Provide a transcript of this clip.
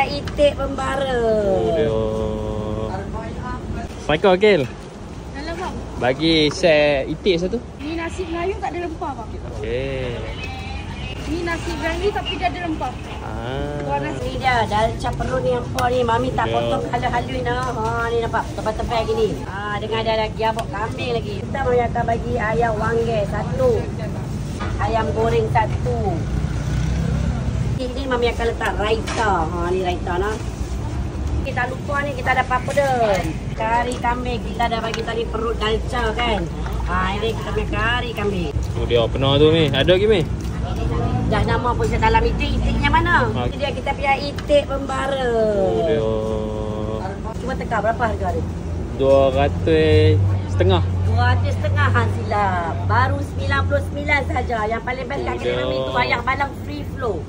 pihak itik pembara. Assalamualaikum Akil. Dalam bang. Bagi share itik satu. Ni nasi Melayu tak ada rempah bang. Okey. Ni nasi Melayu tapi dia ada rempah. Ah. Ni dia dalca perut ni apa ni. Mami tak potong halus-halus nah. Ha ni nampak tebal-tebal gini. Ha dengan ada lagi abok kambing lagi. Kita Mami akan bagi ayam wanggil satu. Ayam goreng satu. Ini Mami akan letak raita. Ha ni raita nah. Kita lupa ni kita ada apa dah. Kari kambing kita dah bagi tadi perut dalca kan. Ha ini kita punya kari kambing. Oh dia penuh tu Mi. Ada lagi Mi? Dah nama pun saya dalam itik-itiknya mana? Itu dia kita punya itik pembara. Oh dia. Cuba teka berapa harga dia? 200 setengah. 200 setengah silap. Baru 99 saja. Yang paling best kat kedai kami tu ayam balang free flow.